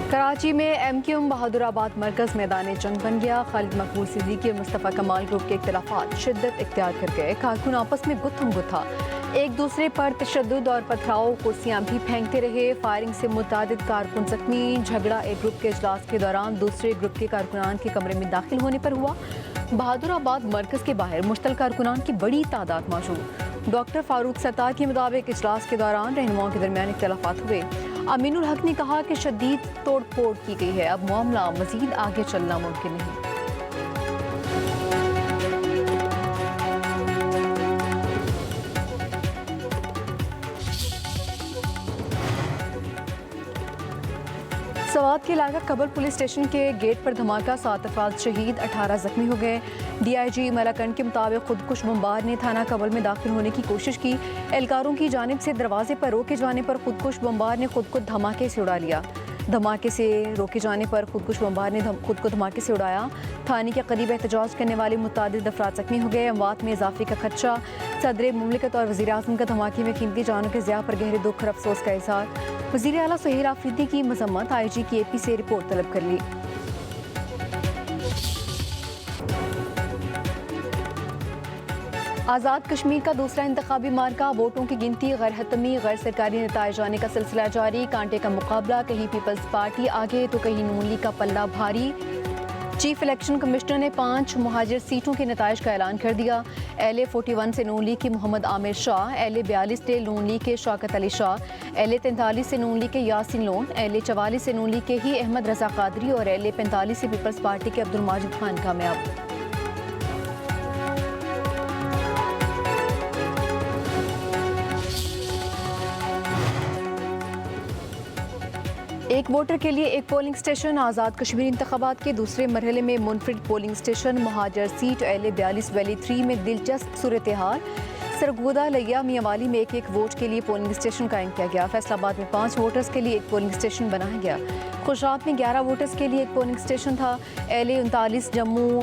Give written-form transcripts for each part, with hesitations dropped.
कराची में एमक्यूएम बहादुराबाद मरकज मैदान जंग बन गया। खालिद मकबूल सिद्दीकी और मुस्तफ़ा कमाल ग्रुप के इख्तिलाफात शिद्दत इख्तियार कर गए। कारकुन आपस में गुत्थम गुत्था, एक दूसरे पर तशद्दुद और पथराव, कुर्सियां भी फेंकते रहे। फायरिंग से मुतादिद कारकुन जख्मी। झगड़ा एक ग्रुप के इजलास के दौरान दूसरे ग्रुप के कारकुनान के कमरे में दाखिल होने पर हुआ। बहादुराबाद मरकज के बाहर मुश्तल कारकुनान की बड़ी तादाद मौजूद। डॉक्टर फारूक सत्तार के मुताबिक इजलास के दौरान रहनुमाओं के दरमियान इख्तिलाफात हुए। अमीनुल हक ने कहा कि शदीद तोड़ फोड़ की गई है, अब मामला मजीद आगे चलना मुमकिन नहीं। सवात के इलाका कबर पुलिस स्टेशन के गेट पर धमाका, 7 अफराद शहीद, 18 जख्मी हो गए। DIG मलाकंड के मुताबिक खुदकुश बमबार ने थाना कबर में दाखिल होने की कोशिश की। एहलकारों की जानिब से दरवाजे पर रोके जाने पर खुदकुश बमबार ने खुद को धमाके से उड़ा लिया। धमाके से रोके जाने पर खुदकुश बमबार ने खुद को धमाके से उड़ाया। थाने के करीब एहतजाज करने वाले मुतादिद अफराद जख्मी हो गए। अमवात में इजाफे का खदशा। सदर मुमलिकत और वज़ीर आज़म का धमाके में कीमती जानों के ज़िया पर गहरे दुख और अफसोस का इज़हार। वज़ीर आला सुहेल आफरीदी की मजम्मत, IG की AP से रिपोर्ट तलब कर ली। आज़ाद कश्मीर का दूसरा इंतखाबी मार्का, वोटों की गिनती, गैर हतमी गैर सरकारी नताइज आने का सिलसिला जारी। कांटे का मुकाबला, कहीं पीपल्स पार्टी आगे तो कहीं नून लीग का पल्ला भारी। चीफ इलेक्शन कमिश्नर ने 5 मुहाजिर सीटों के नताइज का ऐलान कर दिया। LA 41 से नून लीग के मोहम्मद आमिर शाह, LA 42 से नून लीग के शौकत अली शाह, LA 43 से नून लीग के यासिन लोन, LA 44 से नून लीग के ही अहमद रजा कादरी और LA 45 से पीपल्स पार्टी के अब्दुल माजिद खान कामयाब। एक वोटर के लिए एक पोलिंग स्टेशन, आज़ाद कश्मीर इंतखाबात के दूसरे मरहले में मुनफरिद पोलिंग स्टेशन। महाजर सीट LA 42 वैली 3 में दिलचस्प सूरत हाल। सरगोदा, लिया, मियांवाली में एक वोट के लिए पोलिंग स्टेशन कायम किया गया। फैसलाबाद में 5 वोटर्स के लिए एक पोलिंग स्टेशन बनाया गया। खुशाब में 11 वोटर्स के लिए एक पोलिंग स्टेशन था। LA 39, जम्मू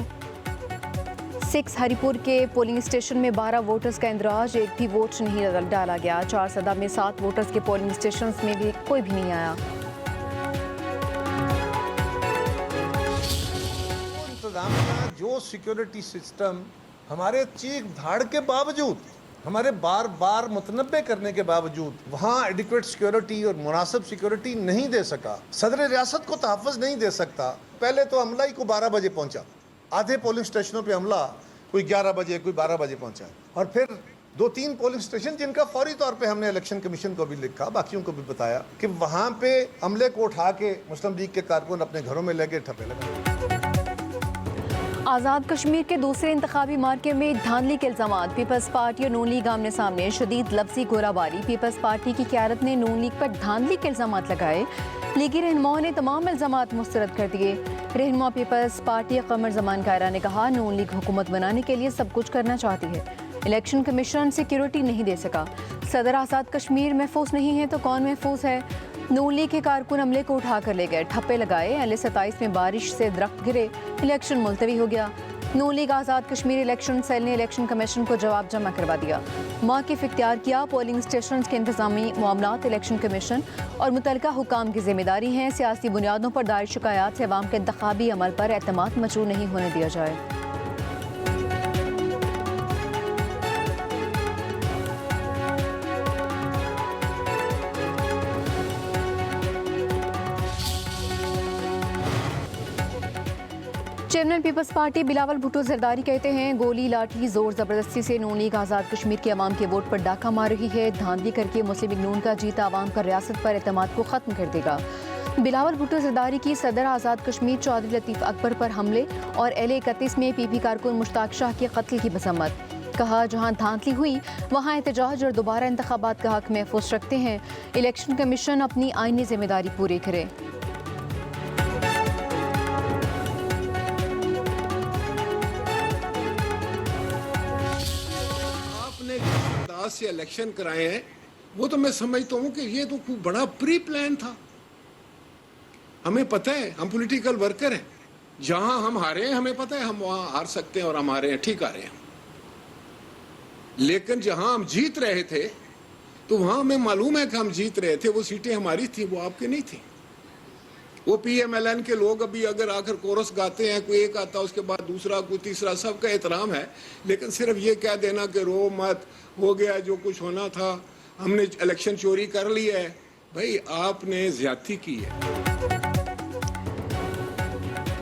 6 हरिपुर के पोलिंग स्टेशन में 12 वोटर्स का इंदराज, एक भी वोट नहीं डाला गया। 4 सदा में 7 वोटर्स के पोलिंग स्टेशन में भी कोई भी नहीं आया। जो सिक्योरिटी सिस्टम हमारे चीख धाड़ के बावजूद, हमारे बार बार मुतनब्बे करने के बावजूद वहाँ एडिक्वेट सिक्योरिटी और मुनासिब सिक्योरिटी नहीं दे सका, सदर रियासत को तहफ़्फ़ुज़ नहीं दे सकता। पहले तो अमला ही को 12 बजे पहुँचा, आधे पोलिंग स्टेशनों पे हमला कोई 11 बजे कोई 12 बजे पहुँचा, और फिर 2-3 पोलिंग स्टेशन जिनका फौरी तौर पे हमने इलेक्शन कमीशन को भी लिखा, बाकियों को भी बताया कि वहाँ पे अमले को उठा के मुस्लिम लीग के कारकुन अपने घरों में लगे ठप्पे लगे। आज़ाद कश्मीर के दूसरे इंतखाबी मार्के में धांधली के इल्ज़ाम, पीपल्स पार्टी और नून लीग आमने सामने, शदीद लफ्ज़ी गोलाबारी। पीपल्स पार्टी की क़यादत ने नून लीग पर धांधली के इल्ज़ाम लगाए। लीगी रहनुमाओं ने तमाम इल्ज़ाम मुस्तरद कर दिए। रहनुमा पीपल्स पार्टी कमर जमान कायरा ने कहा, नून लीग हुकूमत बनाने के लिए सब कुछ करना चाहती है, इलेक्शन कमीशन सिक्योरिटी नहीं दे सका। सदर आज़ाद कश्मीर महफूज नहीं है तो कौन महफूज है। नून लीग के कारकुन अमले को उठा कर ले गए, ठप्पे लगाए। LA 27 में बारिश से दरख्त गिरे, इलेक्शन मुलतवी हो गया। नून league Azad Kashmir election cell ने इलेक्शन कमीशन को जवाब जमा करवा दिया। मौक़िफ़ इख्तियार किया, पोलिंग स्टेशन के इंतज़ामी मामलात इलेक्शन कमीशन और मुतल्लिका हुकाम की जिम्मेदारी हैं। सियासी बुनियादों पर दायर शिकायत से अवाम के इंतखाबी अमल पर एतमाद मचरूर नहीं होने दिया जाए। चेयरमैन पीपल्स पार्टी बिलावल भुट्टो जरदारी कहते हैं, गोली लाठी जोर जबरदस्ती से नून लीग आज़ाद कश्मीर के अवाम के वोट पर डाका मार रही है। धांधली करके मुस्लिम लीग नून का जीता अवाम का रियासत पर एतमाद को ख़त्म कर देगा। बिलावल भुट्टो जरदारी की सदर आज़ाद कश्मीर चौधरी लतीफ़ अकबर पर हमले और LA 31 में PP कारकुन मुश्ताक शाह के कत्ल की मजम्मत। कहा, जहां धांधली हुई वहां एहतजाज और दोबारा इंतखाबात का हक महफूज रखते हैं। इलेक्शन कमीशन अपनी आईनी जिम्मेदारी पूरी करे। से इलेक्शन कराए हैं, वो तो मैं समझता हूं कि ये तो खूब बड़ा प्री प्लान था। हमें पता है, हम पॉलिटिकल वर्कर हैं, जहां हम हारे हैं हमें पता है हम वहां हार सकते हैं और हम हारे हैं, ठीक हारे हैं। लेकिन जहां हम जीत रहे थे तो वहां हमें मालूम है कि हम जीत रहे थे, वो सीटें हमारी थी, वो आपकी नहीं थी। वो PMLN के लोग अभी अगर आकर कोरस गाते हैं, कोई एक आता उसके बाद दूसरा, कोई तीसरा, सबका एहतराम है, लेकिन सिर्फ ये कह देना कि रो मत, हो गया जो कुछ होना था, हमने इलेक्शन चोरी कर लिया है, भाई आपने ज्यादती की है।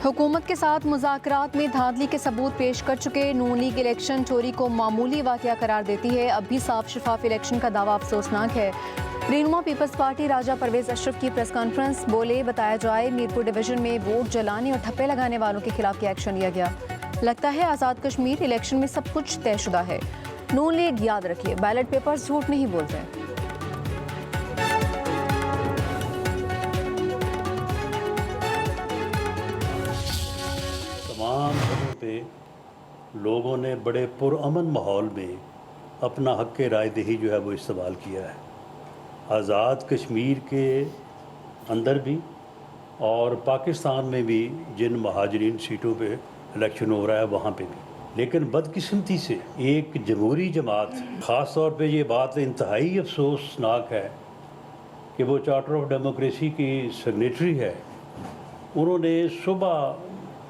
हुकूमत के साथ मुज़ाकरात में धांधली के सबूत पेश कर चुके नून लीग इलेक्शन चोरी को मामूली वाक़या करार देती है। अब भी साफ शफाफ इलेक्शन का दावा अफसोसनाक है। रहनुमा पीपल्स पार्टी राजा परवेज अशरफ की प्रेस कॉन्फ्रेंस, बोले बताया जाए मीरपुर डिवीजन में वोट जलाने और ठप्पे लगाने वालों के खिलाफ क्या एक्शन लिया गया। लगता है आज़ाद कश्मीर इलेक्शन में सब कुछ तयशुदा है। नून लीग याद रखिए, बैलेट पेपर्स झूठ नहीं बोलते। तमाम जगहों पे लोगों ने बड़े पुरअमन माहौल में अपना हक़ के राय दही जो है वो इस्तेमाल किया है। आज़ाद कश्मीर के अंदर भी और पाकिस्तान में भी जिन महाजरीन सीटों पे इलेक्शन हो रहा है वहाँ पे भी, लेकिन बदकिस्मती से एक जमहूरी जमात, ख़ास तौर पे ये बात इंतहाई अफसोसनाक है कि वो चार्टर ऑफ डेमोक्रेसी की सिग्नेटरी है, उन्होंने सुबह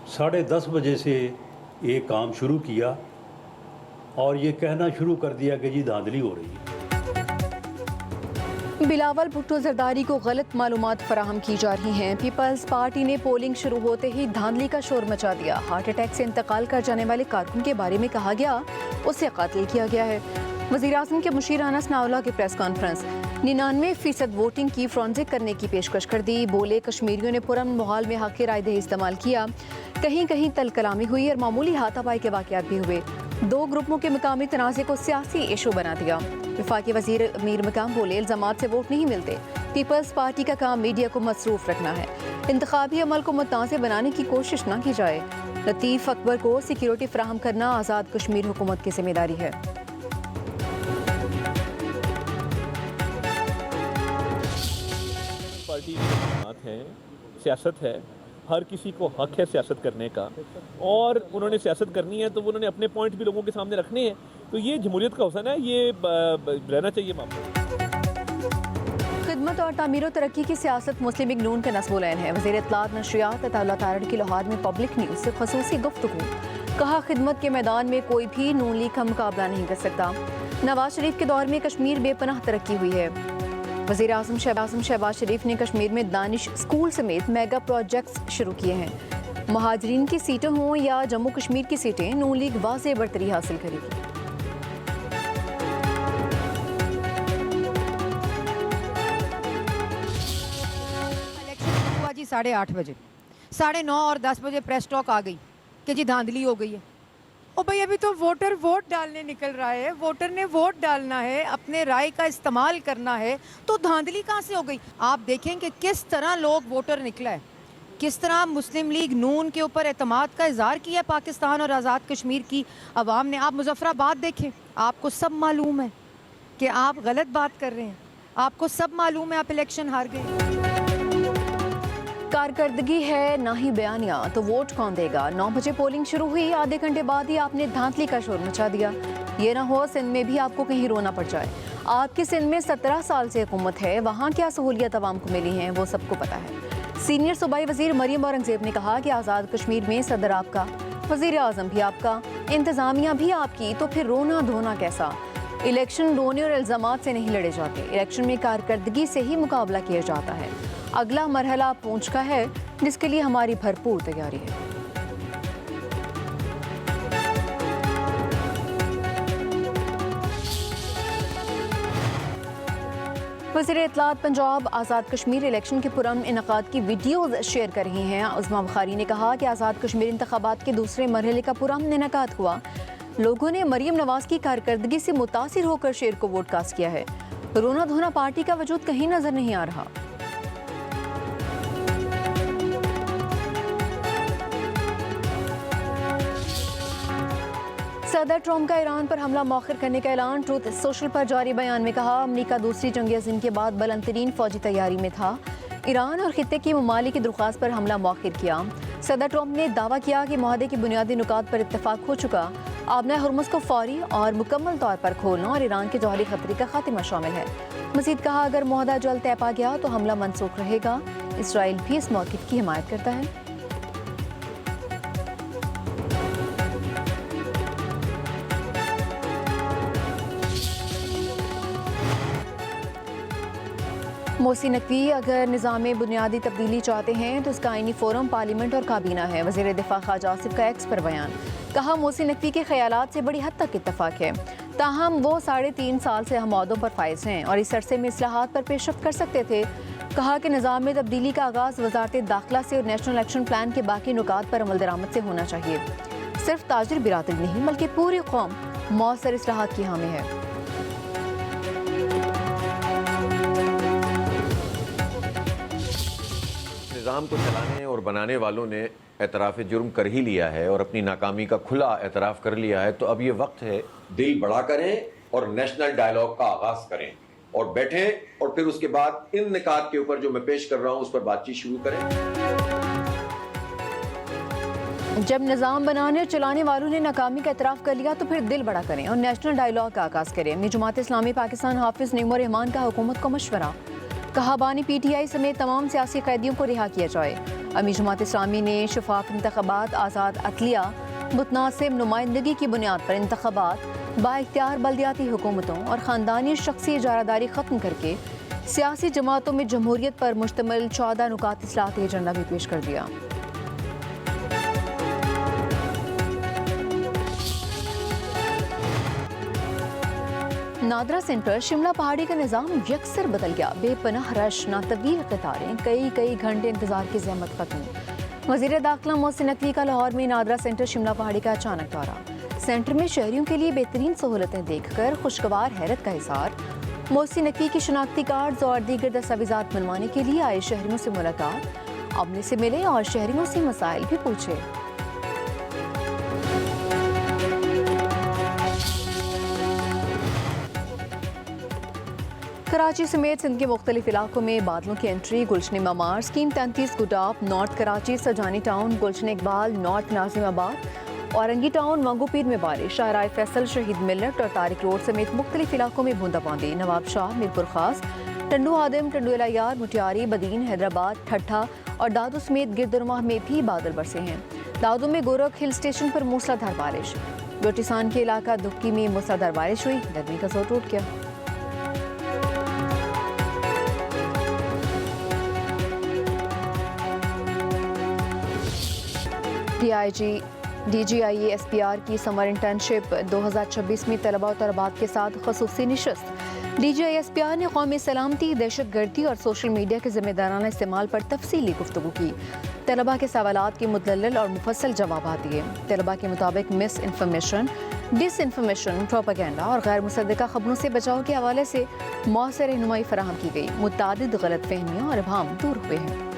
10:30 बजे से ये काम शुरू किया और ये कहना शुरू कर दिया कि जी धांधली हो रही है। बिलावल भुट्टो जरदारी को गलत मालूमात फराहम की जा रही हैं। पीपल्स पार्टी ने पोलिंग शुरू होते ही धांधली का शोर मचा दिया। हार्ट अटैक से इंतकाल कर जाने वाले कारकुन के बारे में कहा गया उसे कत्ल किया गया है। वज़ीर-ए-आज़म के मुशीराना सनाउल्लाह की प्रेस कॉन्फ्रेंस, 99% वोटिंग की फ्रॉन्जिक करने की पेशकश कर दी। बोले कश्मीरियों ने पुरअमन माहौल में हक़ राय दही इस्तेमाल किया, कहीं कहीं तल कलामी हुई और मामूली हाथापाई के वाक़यात भी हुए। दो ग्रुपों के मकामी तनाज़े को सियासी इशू बना दिया। वफाकी वज़ीर अमीर मकाम बोले इल्ज़ामात से वोट नहीं मिलते, पीपल्स पार्टी का काम मीडिया को मसरूफ़ रखना है, इंतखाबी अमल को मुतनाज़ बनाने की कोशिश न की जाए। लतीफ़ अकबर को सिक्योरिटी फराहम करना आज़ाद कश्मीर हुकूमत की जिम्मेदारी है। पार्टी की बात है, सियासत है, हर किसी को हक है सियासत करने का और उन्होंने सियासत करनी है तो उन्होंने अपने पॉइंट भी लोगों के सामने रखने हैं। तो ये जमहूरियत का हुस्न है, ये रहना चाहिए मामला। खिदमत और तामीर और तरक्की की सियासत मुस्लिम लीग नून का नस्ब-ओ-ऐन है। वज़ीर इत्तलात नशरियात अताउल्लाह तारड़ की लाहौर में पब्लिक न्यूज़ से ख़ुसूसी गुफ्तगू, कहा खिदमत के मैदान में कोई भी नून लीग का मुकाबला नहीं कर सकता। नवाज शरीफ के दौर में कश्मीर बेपनाह तरक्की हुई है। वज़ीर-ए-आज़म शहबाज शरीफ ने कश्मीर में दानिश स्कूल समेत मेगा प्रोजेक्ट्स शुरू किए हैं। महाजरीन की सीटें हों या जम्मू कश्मीर की सीटें, नून लीग वाज़ेह बढ़तरी हासिल करेगी। इलेक्शन हुआ जी 8:30 बजे, 9:30 और 10 बजे प्रेस टॉक आ गई कि जी धांधली हो गई है। ओ भाई अभी तो वोटर वोट डालने निकल रहा है, वोटर ने वोट डालना है, अपने राय का इस्तेमाल करना है, तो धांधली कहाँ से हो गई। आप देखें कि किस तरह लोग वोटर निकला है, किस तरह मुस्लिम लीग नून के ऊपर एतमाद का इजहार किया पाकिस्तान और आज़ाद कश्मीर की अवाम ने। आप मुजफ्फराबाद देखें, आपको सब मालूम है कि आप गलत बात कर रहे हैं, आपको सब मालूम है आप इलेक्शन हार गए। कारकर्दगी है ना ही बयानिया तो वोट कौन देगा। 9 बजे पोलिंग शुरू हुई, आधे घंटे बाद ही आपने धांधली का शोर मचा दिया। ये ना हो सिंध में भी आपको कहीं रोना पड़ जाए। आपकी सिंध में 17 साल से हुकूमत है, वहाँ क्या सहूलियत आवाम को मिली हैं वो सबको पता है। सीनियर सूबाई वजीर मरियम औरंगजेब ने कहा कि आज़ाद कश्मीर में सदर आपका, वजीर आज़म भी आपका, इंतज़ामिया भी आपकी, तो फिर रोना धोना कैसा। इलेक्शन रोने और इल्ज़ामात से नहीं लड़े जाते, इलेक्शन में कारकर्दगी से ही मुकाबला किया जाता है। अगला मरहला पूंछ का है जिसके लिए हमारी भरपूर तैयारी है। वज़ीर इत्तलात पंजाब आज़ाद कश्मीर इलेक्शन के पुरअमन इनकाद की वीडियोज़ शेयर कर रही हैं। उस्मा बुखारी ने कहा कि आज़ाद कश्मीर इंतखाबात के दूसरे मरहले का पुरअमन इनकाद हुआ। लोगों ने मरियम नवाज की कारकर्दगी से मुतासिर होकर शेर को वोट कास्ट किया है। रोना धोना पार्टी का वजूद कहीं नजर नहीं आ रहा। सदर ट्रम्प का ईरान पर हमला मौखर करने का ऐलान। ट्रूथ सोशल पर जारी बयान में कहा, अमरीका दूसरी जंग अज़ीम के बाद बुलंदतरीन फौजी तैयारी में था। ईरान और खित्ते की ममालिक की दरख्वास्त पर हमला मौखर किया। सदर ट्रम्प ने दावा किया कि मुआहदे के बुनियादी नुकात पर इत्तफाक हो चुका। आबना हुर्मुज़ को फौरी और मुकम्मल तौर पर खोलना और ईरान के जौहरी खतरे का खात्मा शामिल है। मज़ीद कहा, अगर मुआहदा जल्द तय पा गया तो हमला मनसूख रहेगा। इसराइल भी इस मौक़िफ़ की हिमायत करता है। मोहसिन नकवी अगर निज़ाम बुनियादी तब्दीली चाहते हैं तो इसका आईनी फोरम पार्लियामेंट और काबीना है। वज़ीर दिफा ख्वाजा आसिफ का एक्स पर बयान। कहा मोहसिन नकवी के ख्यालात से बड़ी हद तक इत्तफाक है, ताहम वो 3.5 साल से अहम अहदों पर फाइज हैं और इस अरसे में इस्लाहात पर पेशरफ्त कर सकते थे। कहा कि निज़ाम में तब्दीली का आगाज़ वजारत दाखिला से और नेशनल एक्शन प्लान के बाकी नुकात पर अमल दरामद से होना चाहिए। सिर्फ ताजिर बिरादरी नहीं बल्कि पूरी कौम मौसर इस्लाहात की हामी है। निज़ाम को चलाने और बनाने वालों ने एतराफ़ जुर्म कर ही लिया है और अपनी नाकामी का खुला एतराफ़ कर लिया है, तो अब ये वक्त है दिल बड़ा करें और नेशनल डायलॉग का आगाज़ करें और बैठें और फिर उसके बाद इन निकात के ऊपर जो मैं पेश कर रहा हूँ उस पर बातचीत शुरू करें। जब निज़ाम बनाने और चलाने वालों ने नाकामी का एतराफ़ कर लिया तो फिर दिल बड़ा करें और नेशनल डायलॉग का आगाज़ करें। अमीर जमात इस्लामी पाकिस्तान हाफिज़ नईमुर रहमान का हुकूमत को मशवरा। कहा बानी PTI समेत तमाम सियासी कैदियों को रिहा किया जाए। अमीर जमात इस्लामी ने शफाफ इंतखाबात, आज़ाद अदलिया, मुतनासिब नुमाइंदगी की बुनियाद पर इंतखाबात, बाइख्तियार बल्दियाती हुकूमतों और ख़ानदानी शख्सी इजारादारी ख़त्म करके सियासी जमातों में जमहूरियत पर मुश्तमिल 14 नुकात इस्लाहाती एजेंडा भी पेश कर दिया। नादरा सेंटर शिमला पहाड़ी का निज़ाम यकसर बदल गया। बेपनाह रश, ना तवील कतारें, कई घंटे इंतजार की ज़हमत खत्म। वज़ीर दाखिला मोहसिन नकवी का लाहौर में नादरा सेंटर शिमला पहाड़ी का अचानक दौरा। सेंटर में शहरियों के लिए बेहतरीन सहूलतें देखकर खुशगवार हैरत का इज़हार। मोहसिन नकवी के शनाख्ती कार्ड्स और दीगर दस्तावेज़ात बनवाने के लिए आए शहरियों से मुलाकात। अमले से मिले और शहरियों से मसाइल भी पूछे। कराची समेत सिंध के मुख्तलिफ इलाकों में बादलों की एंट्री। गुलशन ममार, स्कीम 33 गुडाप, नॉर्थ कराची, सजानी टाउन, गुलशन इकबाल, नॉर्थ नाजिमाबाद, औरंगी टाउन, मंगोपीर में बारिश। शाहराह फैसल, शहीद मिलट और तारिक रोड समेत मुख्तलिफ इलाकों में बूंदाबांदी। नवाब शाह, मीरपुर खास, टंडू आदम, टंडू एलायार, मुटियारी, बदीन, हैदराबाद, ठट्ठा और दादू समेत गिरदुरमा में भी बादल बरसे हैं। दादू में गोरख हिल स्टेशन पर मूसलाधार बारिश। बलोचिस्तान के इलाका दुक्की में मूसलाधार बारिश हुई, गर्मी का जोर टूट गया। DGIE SPR की समर इंटर्नशिप 2026 में तलबा और तलबात के साथ खसूसी निशस्त। DGIE SPR ने कौमी सलामती, दहशत गर्दी और सोशल मीडिया के जिम्मेदाराना इस्तेमाल पर तफसीली गुफ्तगू की। तलबा के सवालात के मुदल्लल और मुफस्सल जवाब दिए। तलबा के मुताबिक मिस इन्फॉर्मेशन, डिसइन्फॉर्मेशन, प्रोपेगेंडा और गैर मुसद्दका खबरों से बचाव के हवाले से मौसर रहनुमाई फराहम की गई। मुतादिद गलत फहमियाँ और अभाम दूर हुए हैं।